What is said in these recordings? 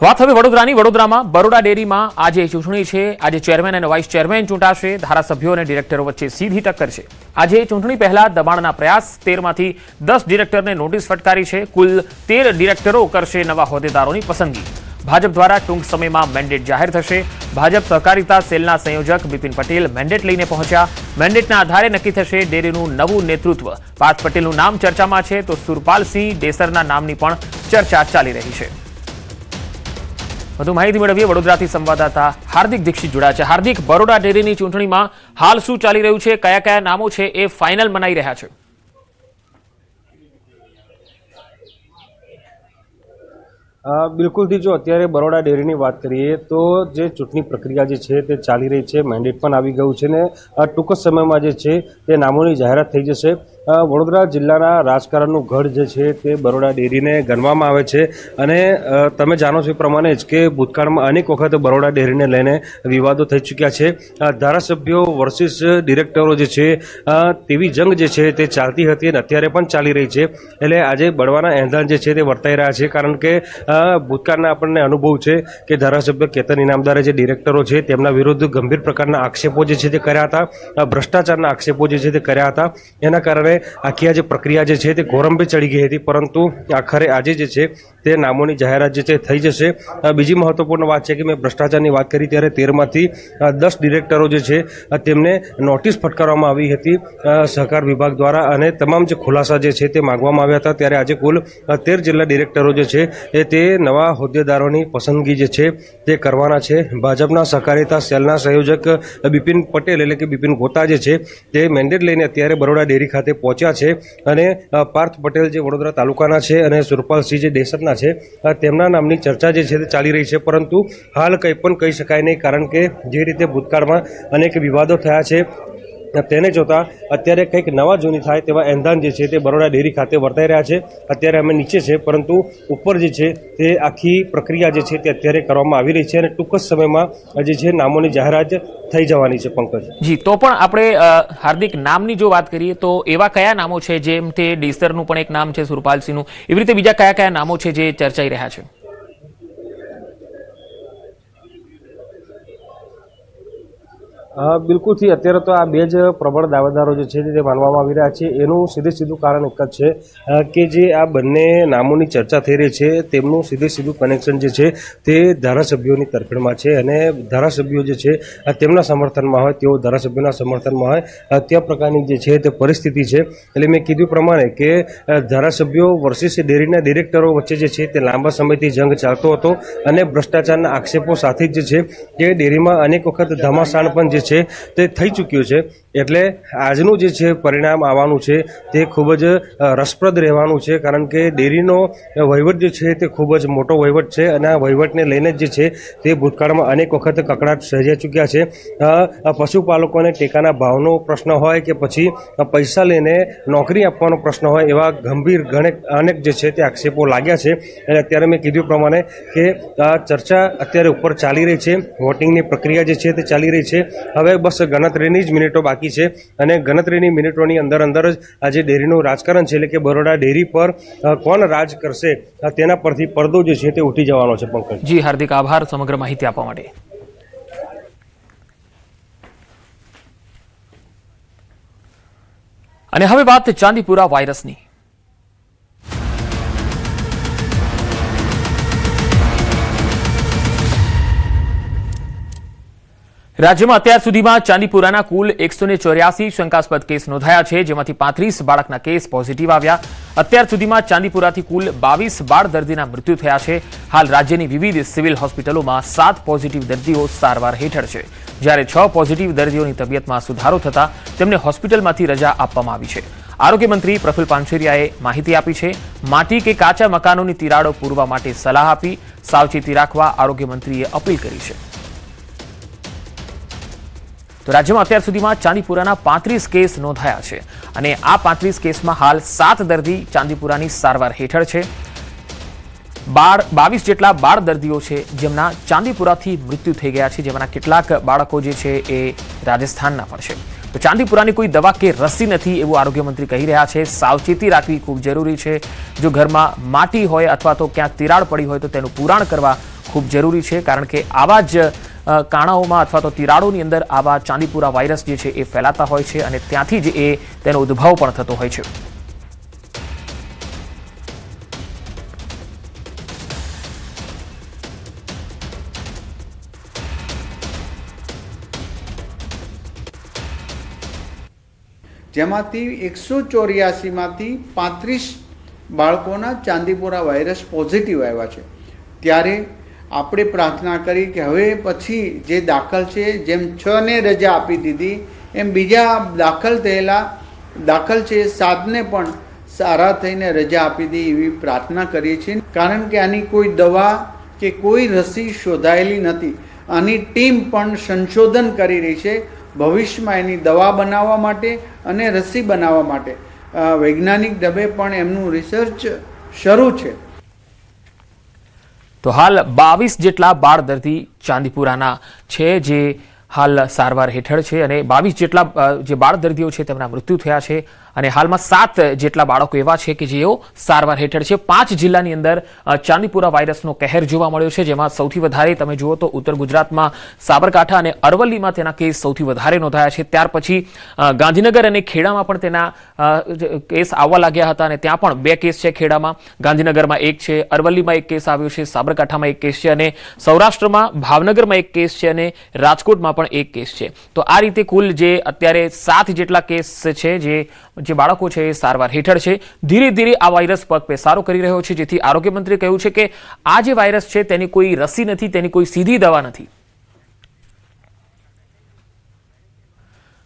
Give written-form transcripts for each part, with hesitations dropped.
વાત હવે વડોદરાની વડોદરામાં બરોડા ડેરીમાં આજે ચૂંટણી છે। આજે ચેરમેન અને વાઇસ ચેરમેન ચૂંટાશે। ધારાસભ્યો અને ડિરેક્ટરો વચ્ચે સીધી ટક્કર છે। આજે ચૂંટણી પહેલા દબાણના પ્રયાસ 13માંથી 10 ડિરેક્ટરને નોટિસ ફટકારી છે। કુલ 13 ડિરેક્ટરો કરશે નવા હોદ્દેદારોની પસંદગી। ભાજપ દ્વારા ટૂંક સમયમાં મેન્ડેટ જાહેર થશે। ભાજપ સહકારિતા સેલના સંયોજક બિપિન પટેલ મેન્ડેટ લઈને પહોંચ્યા। મેન્ડેટના આધારે નક્કી થશે ડેરીનું નવું નેતૃત્વ। પાર્થ પટેલનું નામ ચર્ચામાં છે તો સુરપાલસિંહ ડેસરના નામની પણ ચર્ચા ચાલી રહી છે। વધુ માહિતી મેળવીએ વડોદરાથી સંવાદદાતા હાર્દિક દીક્ષિત જોડાયા છે। હાર્દિક, બરોડા ડેરીની ચૂંટણીમાં હાલ શું ચાલી રહ્યું છે? કયા કયા નામો છે એ ફાઇનલ મનાઈ રહ્યા છે? બિલકુલથી જો અત્યારે બરોડા ડેરીની વાત કરીએ તો જે ચૂંટણી પ્રક્રિયા જે છે તે ચાલી રહી છે। મેન્ડેટ પણ આવી ગયું છે ને ટૂંક જ સમયમાં જે છે તે નામોની જાહેરાત થઈ જશે। વડોદરા જિલ્લાના રાજકારણનું ગઢ જે છે તે બરોડા ડેરીને ગણવામાં આવે છે અને તમે જાણો છો એ પ્રમાણે જ કે ભૂતકાળમાં અનેક વખત બરોડા ડેરીને લઈને વિવાદો થઈ ચૂક્યા છે। ધારાસભ્યો વર્સિસ ડિરેક્ટરો જે છે તેવી જંગ જે છે તે ચાલતી હતી અને અત્યારે પણ ચાલી રહી છે। એટલે આજે બળવાના એંધાણ જે છે તે વર્તાઈ રહ્યા છે, કારણ કે ભૂતકાળના આપણને અનુભવ છે કે ધારાસભ્ય કેતન ઇનામદારે જે ડિરેક્ટરો છે તેમના વિરુદ્ધ ગંભીર પ્રકારના આક્ષેપો જે છે તે કર્યા હતા। ભ્રષ્ટાચારના આક્ષેપો જે છે તે કર્યા હતા। એના કારણે આખી આ જે પ્રક્રિયા જે છે તે ગોરંભે ચડી ગઈ હતી, પરંતુ આખરે આજે જે છે તે નામોની જાહેરાત જે છે થઈ જશે। બીજી મહત્વપૂર્ણ વાત છે કે મેં ભ્રષ્ટાચારની વાત કરી ત્યારે 13માંથી 10 ડિરેક્ટરો જે છે તેમને નોટિસ ફટકારવામાં આવી હતી સહકાર વિભાગ દ્વારા અને તમામ જે ખુલાસા જે છે તે માંગવામાં આવ્યા હતા। ત્યારે આજે કુલ 13 જેટલા ડિરેક્ટરો જે છે તે નવા હોદ્દેદારોની પસંદગી જે છે તે કરવાના છે। ભાજપના સહકારિતા સેલના સંયોજક બિપિન પટેલ એટલે કે બિપિન ગોતા જે છે તે મેન્ડેટ લઈને અત્યારે બરોડા ડેરી ખાતે પહોંચ્યા છે અને પાર્થ પટેલ જે વડોદરા તાલુકાના છે અને સુરપાલસિંહ જે ડેસરના છે તેમના નામની ચર્ચા જે છે તે ચાલી રહી છે, પરંતુ હાલ કંઈ પણ કહી શકાય નહીં, કારણ કે જે રીતે ભૂતકાળમાં અનેક વિવાદો થયા છે તેને જોતા અત્યારે કંઈક નવા જૂની થાય તેવા એંધાણ જે છે તે બરોડા ડેરી ખાતે વર્તાઈ રહ્યા છે। અત્યારે અમે નીચે છે, પરંતુ ઉપર જે છે તે આખી પ્રક્રિયા જે છે તે અત્યારે કરવામાં આવી રહી છે અને ટૂંક જ સમયમાં જે છે નામોની જાહેરાત થઈ જવાની છે। પંકજ જી, તો પણ આપણે હાર્દિક નામની જો વાત કરીએ તો એવા કયા નામો છે? જેમ તે ડેસરનું પણ એક નામ છે, સુરપાલસિંહનું, એવી રીતે બીજા કયા કયા નામો છે જે ચર્ચાઈ રહ્યા છે? બિલકુલથી અત્યારે તો આ બે જ પ્રબળ દાવેદારો જે છે તે માનવામાં આવી રહ્યા છે। એનું સીધું કારણ એક જ છે કે જે આ બંને નામોની ચર્ચા થઈ રહી છે તેમનું સીધું કનેક્શન જે છે તે ધારાસભ્યોની તરફેણમાં છે અને ધારાસભ્યો જે છે તેમના સમર્થનમાં હોય, તેઓ ધારાસભ્યોના સમર્થનમાં હોય, ત્યાં પ્રકારની જે છે તે પરિસ્થિતિ છે। એટલે મેં કીધું પ્રમાણે કે ધારાસભ્યો વર્સિસ ડેરીના ડિરેક્ટરો વચ્ચે જે છે તે લાંબા સમયથી જંગ ચાલતો હતો અને ભ્રષ્ટાચારના આક્ષેપો સાથે જ જે છે કે ડેરીમાં અનેક વખત ધમાસાણ પણ જે છે તે થઈ ચૂક્યું છે। એટલે આજનું જે છે પરિણામ આવવાનું છે તે ખૂબ જ રસપ્રદ રહેવાનું છે, કારણ કે ડેરીનો વહીવટ જે છે તે ખૂબ જ મોટો વહીવટ છે અને આ વહીવટને લઈને જ જે છે તે ભૂતકાળમાં અનેક વખત કકડાટ સર્જાઈ ચૂક્યા છે। પશુપાલકોને ટેકાના ભાવનો પ્રશ્ન હોય કે પછી પૈસા લઈને નોકરી આપવાનો પ્રશ્ન હોય, એવા ગંભીર અનેક જે છે તે આક્ષેપો લાગ્યા છે અને અત્યારે મેં કીધું પ્રમાણે કે ચર્ચા અત્યારે ઉપર ચાલી રહી છે, વોટિંગની પ્રક્રિયા જે છે તે ચાલી રહી છે। હવે બસ ગણતરીની જ મિનિટો બાકી છે અને ગણતરીની મિનિટોની અંદર જ આજે ડેરીનું રાજકારણ છે, એટલે કે બરોડા ડેરી પર કોણ રાજ કરશે તેના પરથી પડદો જે છે તે ઉઠી જવાનો છે। પંકજ જી હાર્દિક, આભાર સમગ્ર માહિતી આપવા માટે। અને હવે વાત ચાંદીપુરા વાયરસની। રાજ્યમાં અત્યાર સુધીમાં ચાંદીપુરાના કુલ 184 શંકાસ્પદ કેસ નોંધાયા છે, જેમાંથી 35 બાળકના કેસ પોઝિટિવ આવ્યા। અત્યાર સુધીમાં ચાંદીપુરાથી કુલ 22 બાળ દર્દીના મૃત્યુ થયા છે। હાલ રાજ્યની વિવિધ સિવિલ હોસ્પિટલોમાં 7 પોઝિટિવ દર્દીઓ સારવાર હેઠળ છે, જ્યારે 6 પોઝિટિવ દર્દીઓની તબિયતમાં સુધારો થતા તેમને હોસ્પિટલમાંથી રજા આપવામાં આવી છે। આરોગ્ય મંત્રી પ્રફુલ્લ પાનસેરિયાએ માહિતી આપી છે। માટી કે કાચા મકાનોની તિરાડો પૂરવા માટે સલાહ આપી, સાવચેતી રાખવા આરોગ્ય મંત્રીએ અપીલ કરી છે। તો રાજ્યમાં અત્યાર સુધીમાં ચાંદીપુરાના 35 કેસ નોંધાયા છે અને આ 35 કેસમાં હાલ 7 દર્દી ચાંદીપુરાની સારવાર હેઠળ છે। 22 જેટલા બાળ દર્દીઓ છે જેમના ચાંદીપુરાથી મૃત્યુ થઈ ગયા છે, જેમાંના કેટલાક બાળકો જે છે એ રાજસ્થાનના પણ છે। તો ચાંદીપુરાની કોઈ દવા કે રસી નથી એવું આરોગ્ય મંત્રી કહી રહ્યા છે। સાવચેતી રાખવી ખૂબ જરૂરી છે। જો ઘરમાં માટી હોય અથવા તો ક્યાંક તિરાડ પડી હોય તો તેનું પુરાણ કરવા ખૂબ જરૂરી છે, કારણ કે આવા જ કાણાઓમાં અથવા તો તિરાડોની અંદર આવા ચાંદીપુરા વાયરસ જે છે એ ફેલાતા હોય છે અને ત્યાંથી જ તેનો ઉદ્ભવ પણ થતો હોય છે. જેમાંથી 184માંથી 35 બાળકોના ચાંદીપુરા વાયરસ પોઝિટિવ આવ્યા છે. ત્યારે આપણે પ્રાર્થના કરી કે હવે પછી જે દાખલ છે, જેમ 6ને રજા આપી દીધી એમ બીજા દાખલ છે 7ને પણ સારા થઈને રજા આપી દે એવી પ્રાર્થના કરીએ છીએ. કારણ કે આની કોઈ દવા કે કોઈ રસી શોધાયેલી નથી. આની ટીમ પણ સંશોધન કરી રહી છે. ભવિષ્યમાં એની દવા બનાવવા માટે અને રસી બનાવવા માટે વૈજ્ઞાનિક ઢબે પણ એમનું રિસર્ચ શરૂ છે. તો હાલ 22 જેટલા બાળ દર્દી ચાંદીપુરાના છે જે હાલ સારવાર હેઠળ છે અને 22 જેટલા જે બાળ દર્દીઓ છે તેમના મૃત્યુ થયા છે અને હાલમાં 7 જેટલા બાળકો એવા છે કે જેઓ સારવાર હેઠળ છે. 5 જિલ્લાની અંદર ચાંદીપુરા વાયરસનો કહેર જોવા મળ્યો છે, જેમાં સૌથી વધારે તમે જુઓ તો ઉત્તર ગુજરાતમાં સાબરકાંઠા અને અરવલ્લીમાં તેના કેસ સૌથી વધારે નોંધાયા છે. ત્યાર પછી ગાંધીનગર અને ખેડામાં પણ તેના કેસ આવવા લાગ્યા હતા અને ત્યાં પણ 2 કેસ છે. ખેડામાં, ગાંધીનગરમાં 1 છે, અરવલ્લીમાં 1 કેસ આવ્યો છે, સાબરકાંઠામાં 1 કેસ છે અને સૌરાષ્ટ્રમાં ભાવનગરમાં 1 કેસ છે અને રાજકોટમાં પણ 1 કેસ છે. તો આ રીતે કુલ જે અત્યારે 7 જેટલા કેસ છે જે બાળકો છે એ સારવાર હેઠળ છે. ધીરે ધીરે આ વાયરસ પગ પેસારો કરી રહ્યો છે, જેથી આરોગ્ય મંત્રીએ કહ્યું છે કે આ જે વાયરસ છે તેની કોઈ રસી નથી, તેની કોઈ સીધી દવા નથી.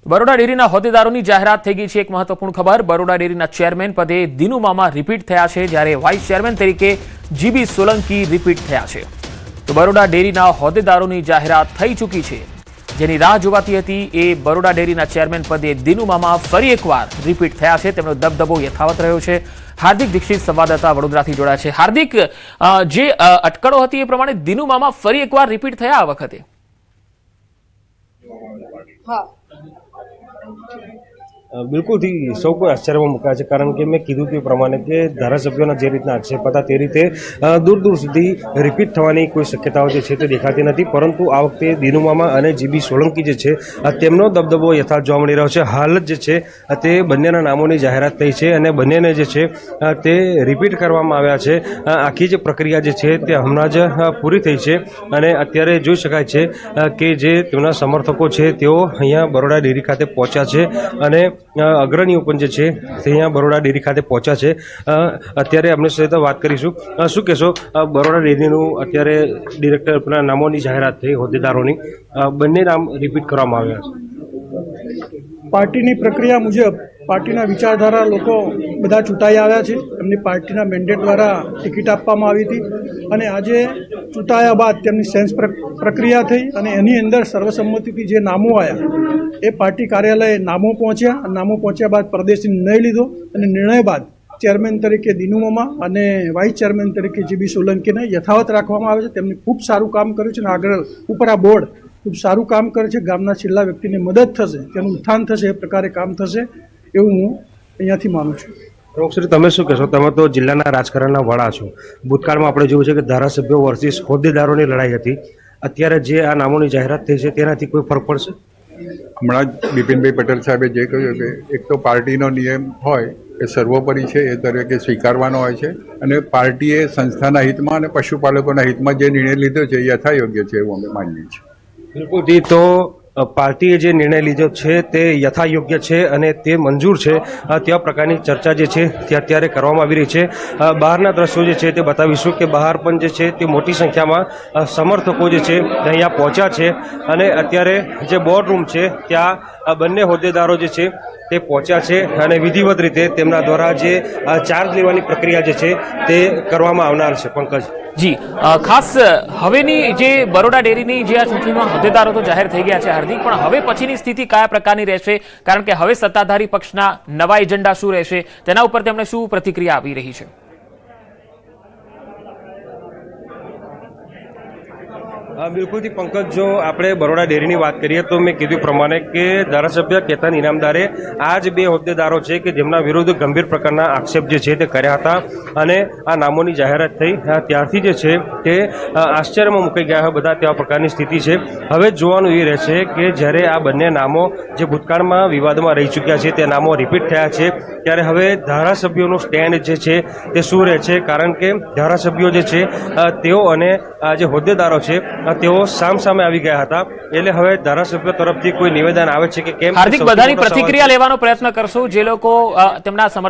બરોડા ડેરીના હોદ્દેદારોની જાહેરાત થઈ ગઈ છે. એક મહત્વપૂર્ણ ખબર, બરોડા ડેરીના ચેરમેન પદે દિનુ મામા રિપીટ થયા છે, જ્યારે વાઇસ ચેરમેન તરીકે જીબી સોલંકી રિપીટ થયા છે. તો બરોડા ડેરીના હોદ્દેદારોની જાહેરાત થઈ ચૂકી છે. જેની રાહ જોવાતી હતી એ બરોડા ડેરીના ચેરમેન પદે દિનુ મામા ફરી એકવાર રિપીટ થયા છે. તેમનો દબદબો યથાવત રહ્યો છે. હાર્દિક દીક્ષિત સંવાદદાતા વડોદરાથી જોડાયા છે. હાર્દિક, જે અટકળો હતી એ પ્રમાણે દિનુ મામા ફરી એકવાર રિપીટ થયા આ વખતે. હા, બિલકુલથી સૌ કોઈ આશ્ચર્યમાં મુકાય છે, કારણ કે મેં કીધું તે પ્રમાણે કે ધારાસભ્યોના જે રીતના આક્ષેપ હતા તે રીતે દૂર દૂર સુધી રિપીટ થવાની કોઈ શક્યતાઓ જે છે તે દેખાતી નથી. પરંતુ આ વખતે દિનુ મામા અને જીબી સોલંકી જે છે તેમનો દબદબો યથાર્થ જોવા મળી રહ્યો છે. હાલ જ જે છે તે બંનેના નામોની જાહેરાત થઈ છે અને બંનેને જે છે તે રિપીટ કરવામાં આવ્યા છે. આખી જે પ્રક્રિયા જે છે તે હમણાં જ પૂરી થઈ છે અને અત્યારે જોઈ શકાય છે કે જે તેમના સમર્થકો છે તેઓ અહીંયા બરોડા ડેરી ખાતે પહોંચ્યા છે અને અગ્રણીઓ પણ જે છે તે અહીંયા બરોડા ડેરી ખાતે પહોંચ્યા છે. અત્યારે અમને સાથે વાત કરીશું. શું કહેશો, બરોડા ડેરીનું અત્યારે ડિરેક્ટરના નામોની જાહેરાત થઈ, હોદ્દેદારોની, બંને નામ રિપીટ કરવામાં આવ્યા છે. પાર્ટીની પ્રક્રિયા મુજબ પાર્ટીના વિચારધારા લોકો બધા ચૂંટાઈ આવ્યા છે. એમની પાર્ટીના મેન્ડેટ દ્વારા ટિકિટ આપવામાં આવી હતી અને આજે ચૂંટાયા બાદ તેમની સેન્સ પ્રક્રિયા થઈ અને એની અંદર સર્વસંમતિથી જે નામો આવ્યા એ પાર્ટી કાર્યાલયે નામો પહોંચ્યા બાદ પ્રદેશી નિર્ણય લીધો અને નિર્ણય બાદ ચેરમેન તરીકે દિનુ મામા અને વાઇસ ચેરમેન તરીકે જીબી સોલંકીને યથાવત રાખવામાં આવે છે. તેમણે ખૂબ સારું કામ કર્યું છે અને આગળ ઉપર આ બોર્ડ ખૂબ સારું કામ કરે છે. ગામના છેલ્લા વ્યક્તિને મદદ થશે, તેનું ઉત્થાન થશે, એ પ્રકારે કામ થશે એવું હું અહીંયાથી માનું છું. પ્રમુખશ્રી, તમે શું કહેશો? તમે તો જિલ્લાના રાજકારણના વડા છો. ભૂતકાળમાં આપણે જોયું છે કે ધારાસભ્યો વર્સિસ હોદ્દેદારોની લડાઈ હતી. અત્યારે જે આ નામોની જાહેરાત થઈ છે તેનાથી કોઈ ફરક પડશે? હમણાં જ બિપિનભાઈ પટેલ સાહેબે જે કહ્યું કે એક તો પાર્ટીનો નિયમ હોય એ સર્વોપરી છે, એ તરીકે સ્વીકારવાનો હોય છે અને પાર્ટીએ સંસ્થાના હિતમાં અને પશુપાલકોના હિતમાં જે નિર્ણય લીધો છે એ યથાયોગ્ય છે એવું અમે માનીએ છીએ. બિલકુલથી. તો પાર્ટીએ જે નિર્ણય લીધો છે તે યથાયોગ્ય છે અને તે મંજૂર છે, તેવા પ્રકારની ચર્ચા જે છે તે અત્યારે કરવામાં આવી રહી છે. બહારના દ્રશ્યો જે છે તે બતાવીશું કે બહાર પણ જે છે તે મોટી સંખ્યામાં સમર્થકો જે છે તે અહીંયા પહોંચ્યા છે અને અત્યારે જે બોર્ડ રૂમ છે ત્યાં બંને હોદ્દેદારો જે છે તે પહોંચ્યા છે અને વિધિવત રીતે તેમના દ્વારા જે ચાર્જ લેવાની પ્રક્રિયા જે છે તે કરવામાં આવનાર છે. પંકજ જી, ખાસ હવેની જે બરોડા ડેરીની જે આ ચૂંટણીમાં હોદ્દેદારો તો જાહેર થઈ ગયા છે હાર્દિક, પણ હવે પછીની સ્થિતિ કયા પ્રકારની રહેશે? કારણ કે હવે સત્તાધારી પક્ષના નવા એજન્ડા શું રહેશે તેના ઉપર તેમણે શું પ્રતિક્રિયા આવી રહી છે? બિલકુલથી પંકજ, જો આપણે બરોડા ડેરીની વાત કરીએ તો મેં કીધું પ્રમાણે કે ધારાસભ્ય કેતન ઇનામદારે આ જ બે હોદ્દેદારો છે કે જેમના વિરુદ્ધ ગંભીર પ્રકારના આક્ષેપ જે છે તે કર્યા હતા અને આ નામોની જાહેરાત થઈ ત્યારથી જે છે તે આશ્ચર્યમાં મુકાઈ ગયા હોય બધા તેવા પ્રકારની સ્થિતિ છે. હવે જોવાનું એ રહેશે કે જ્યારે આ બંને નામો જે ભૂતકાળમાં વિવાદમાં રહી ચૂક્યા છે તે નામો રિપીટ થયા છે ત્યારે હવે ધારાસભ્યોનું સ્ટેન્ડ જે છે તે શું રહે છે, કારણ કે ધારાસભ્યો જે છે તેઓ અને જે હોદ્દેદારો છે તેઓ સામસામે આવી ગયા હતા. એટલે હવે ધારાસભ્યો તરફથી કોઈ નિવેદન આવે છે કે કેમ. હાર્દિક, બધાની પ્રતિક્રિયા લેવાનો પ્રયત્ન કરશું જે લોકો તેમના સમર્થન